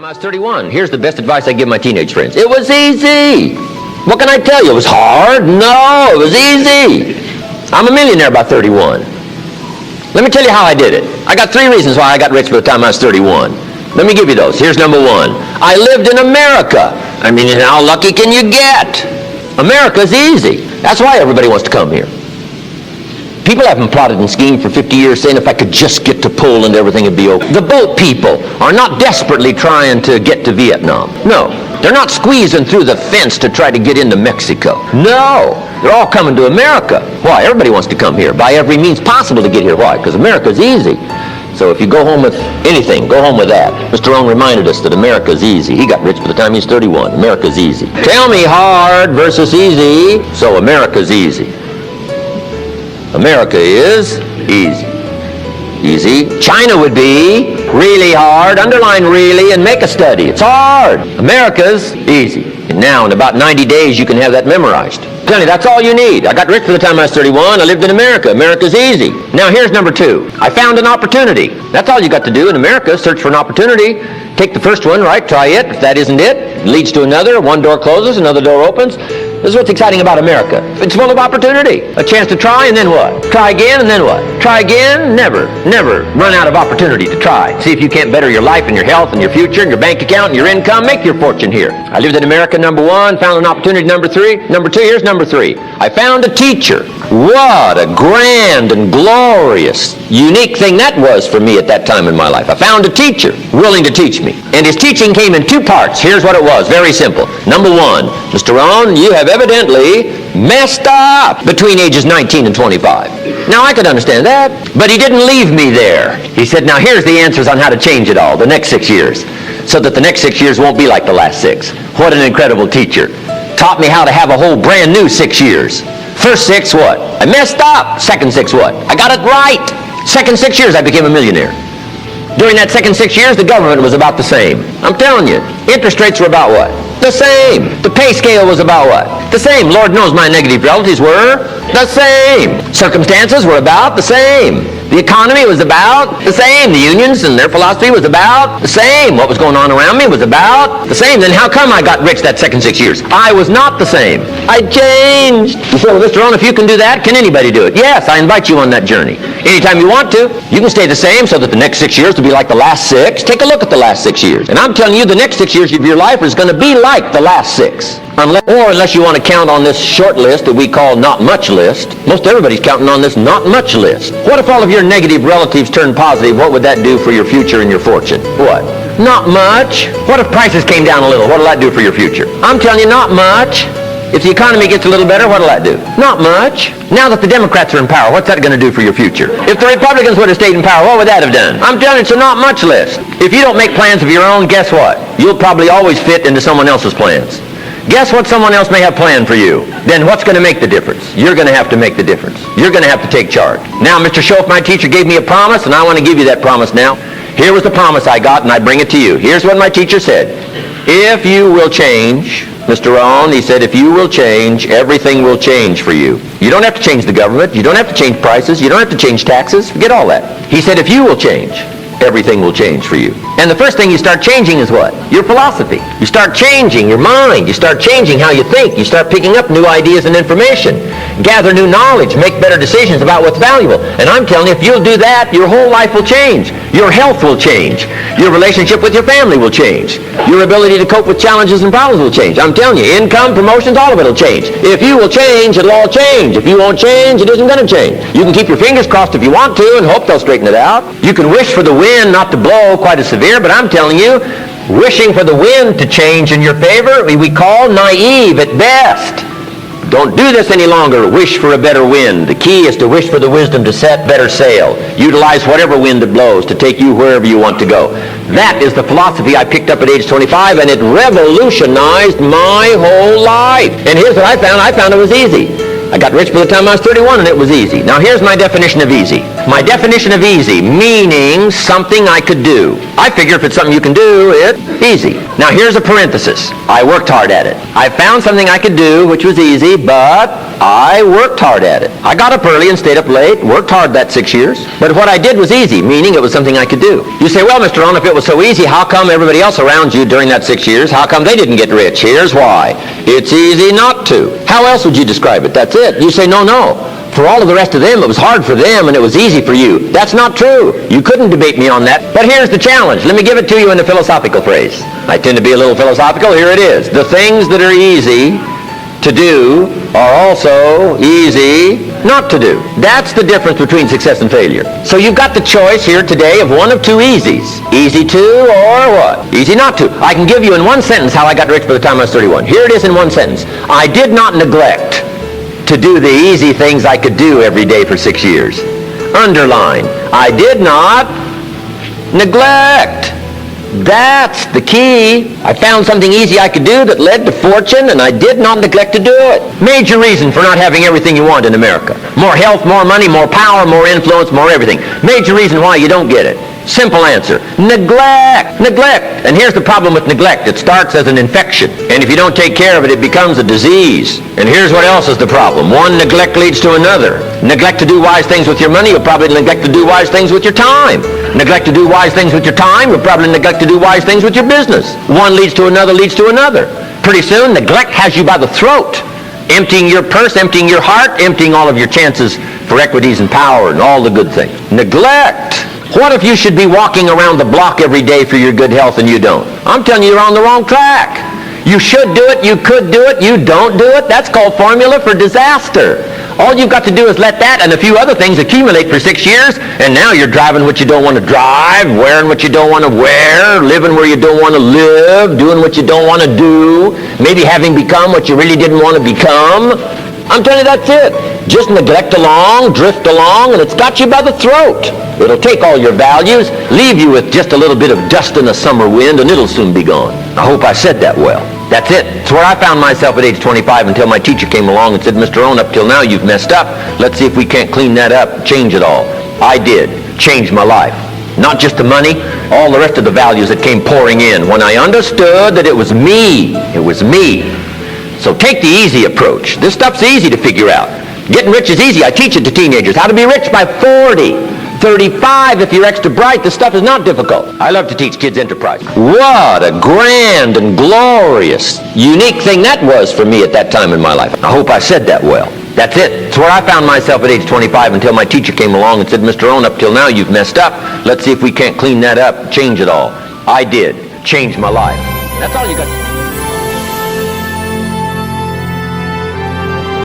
I was 31. Here's the best advice I give my teenage friends. It was easy. What can I tell you? It was hard? No, it was easy. I'm a millionaire by 31. Let me tell you how I did it. I got 3 reasons why I got rich by the time I was 31. Let me give you those. Here's number 1. I lived in America. I mean, how lucky can you get? America's easy. That's why everybody wants to come here. People haven't plotted and schemed for 50 years saying if I could just get to Poland, everything would be okay. The boat people are not desperately trying to get to Vietnam. No. They're not squeezing through the fence to try to get into Mexico. No. They're all coming to America. Why? Everybody wants to come here by every means possible to get here. Why? Because America's easy. So if you go home with anything, go home with that. Mr. Owen reminded us that America's easy. He got rich by the time he was 31. America's easy. Tell me hard versus easy. So America's easy. America is easy. Easy. China would be really hard. Underline really and make a study. It's hard. America's easy. And now in about 90 days you can have that memorized. Tell you, that's all you need. I got rich by the time I was 31. I lived in America. America's easy. Now here's number 2. I found an opportunity. That's all you got to do in America. Search for an opportunity. Take the first one, right? Try it. If that isn't it leads to another. One door closes, another door opens. This is what's exciting about America. It's full of opportunity. A chance to try and then what? Try again and then what? Try again? Never run out of opportunity to try. See if you can't better your life and your health and your future and your bank account and your income. Make your fortune here. I lived in America, number 1. Found an opportunity, number 3. Number 2, here's number 3. I found a teacher. What a grand and glorious, unique thing that was for me at that time in my life. I found a teacher willing to teach me. And his teaching came in 2 parts. Here's what it was. Very simple. Number 1, Mr. Rohn, you have evidently messed up between ages 19 and 25. Now, I could understand that, but he didn't leave me there. He said, now here's the answers on how to change it all, the next 6 years, so that the next 6 years won't be like the last 6. What an incredible teacher. Taught me how to have a whole brand new 6 years. First 6, what? I messed up. Second 6, what? I got it right. Second 6 years, I became a millionaire. During that second 6 years, the government was about the same. I'm telling you, interest rates were about what? The same. The pay scale was about what? The same. Lord knows my negative relatives were the same. Circumstances were about the same. The economy was about the same. The unions and their philosophy was about the same. What was going on around me was about the same. Then how come I got rich that second 6 years? I was not the same. I changed. You say, well, Mr. Owen, if you can do that, can anybody do it? Yes, I invite you on that journey. Anytime you want to, you can stay the same so that the next 6 years will be like the last 6. Take a look at the last 6 years. And I'm telling you, the next 6 years of your life is going to be like the last 6. Unless you want to count on this short list that we call not much list. Most everybody's counting on this not much list. What if all of your negative relatives turn positive? What would that do for your future and your fortune? What? Not much. What if prices came down a little? What will that do for your future? I'm telling you, not much. If the economy gets a little better, what will that do? Not much. Now that the Democrats are in power, what's that going to do for your future? If the Republicans would have stayed in power, what would that have done? I'm telling you, it's a not much list. If you don't make plans of your own, guess what? You'll probably always fit into someone else's plans. Guess what someone else may have planned for you? Then what's going to make the difference? You're going to have to make the difference. You're going to have to take charge. Now, Mr. Schoaf, my teacher, gave me a promise, and I want to give you that promise now. Here was the promise I got, and I bring it to you. Here's what my teacher said. If you will change, Mr. Rohn, he said, if you will change, everything will change for you. You don't have to change the government. You don't have to change prices. You don't have to change taxes. Forget all that. He said, if you will change, everything will change for you. And the first thing you start changing is what? Your philosophy. You start changing your mind. You start changing how you think. You start picking up new ideas and information. Gather new knowledge. Make better decisions about what's valuable. And I'm telling you, if you'll do that, your whole life will change. Your health will change. Your relationship with your family will change. Your ability to cope with challenges and problems will change. I'm telling you, income, promotions, all of it will change. If you will change, it'll all change. If you won't change, it isn't going to change. You can keep your fingers crossed if you want to and hope they'll straighten it out. You can wish for the wind not to blow quite as severe, but I'm telling you, wishing for the wind to change in your favor, we call naive at best. Don't do this any longer. Wish for a better wind. The key is to wish for the wisdom to set better sail. Utilize whatever wind it blows to take you wherever you want to go. That is the philosophy I picked up at age 25, and it revolutionized my whole life. And here's what I found. I found it was easy. I got rich by the time I was 31, and it was easy. Now here's my definition of easy. My definition of easy, meaning something I could do. I figure if it's something you can do, it's easy. Now here's a parenthesis. I worked hard at it. I found something I could do which was easy, but I worked hard at it. I got up early and stayed up late, worked hard that 6 years, but what I did was easy, meaning it was something I could do. You say, well, Mr. Rohn, if it was so easy, how come everybody else around you during that 6 years, how come they didn't get rich? Here's why. It's easy not to. How else would you describe it? That's it. You say, no. For all of the rest of them, it was hard for them and it was easy for you. That's not true. You couldn't debate me on that. But here's the challenge. Let me give it to you in a philosophical phrase. I tend to be a little philosophical. Here it is. The things that are easy to do are also easy not to do. That's the difference between success and failure. So you've got the choice here today of one of two easies. Easy to or what? Easy not to. I can give you in one sentence how I got rich by the time I was 31. Here it is in one sentence. I did not neglect to do the easy things I could do every day for 6 years. Underline. I did not neglect. That's the key. I found something easy I could do that led to fortune, and I did not neglect to do it. Major reason for not having everything you want in America. More health, more money, more power, more influence, more everything. Major reason why you don't get it. Simple answer. Neglect. Neglect. And here's the problem with neglect. It starts as an infection. And if you don't take care of it, it becomes a disease. And here's what else is the problem. One neglect leads to another. Neglect to do wise things with your money, you'll probably neglect to do wise things with your time. Neglect to do wise things with your time, you'll probably neglect to do wise things with your business. One leads to another, leads to another. Pretty soon, neglect has you by the throat. Emptying your purse, emptying your heart, emptying all of your chances for equities and power and all the good things. Neglect. What if you should be walking around the block every day for your good health and you don't? I'm telling you, you're on the wrong track. You should do it, you could do it, you don't do it. That's called formula for disaster. All you've got to do is let that and a few other things accumulate for 6 years, and now you're driving what you don't want to drive, wearing what you don't want to wear, living where you don't want to live, doing what you don't want to do, maybe having become what you really didn't want to become. I'm telling you, that's it. Just neglect along, drift along, and it's got you by the throat. It'll take all your values, leave you with just a little bit of dust in the summer wind, and it'll soon be gone. I hope I said that well. That's it. It's where I found myself at age 25 until my teacher came along and said, Mr. Rohn, up till now you've messed up. Let's see if we can't clean that up, change it all. I did. Changed my life. Not just the money, all the rest of the values that came pouring in when I understood that it was me. It was me. So take the easy approach. This stuff's easy to figure out. Getting rich is easy. I teach it to teenagers. How to be rich by 40, 35 if you're extra bright. This stuff is not difficult. I love to teach kids enterprise. What a grand and glorious, unique thing that was for me at that time in my life. I hope I said that well. That's it. It's where I found myself at age 25 until my teacher came along and said, Mr. Rohn, up till now you've messed up. Let's see if we can't clean that up, change it all. I did. Changed my life. That's all you got.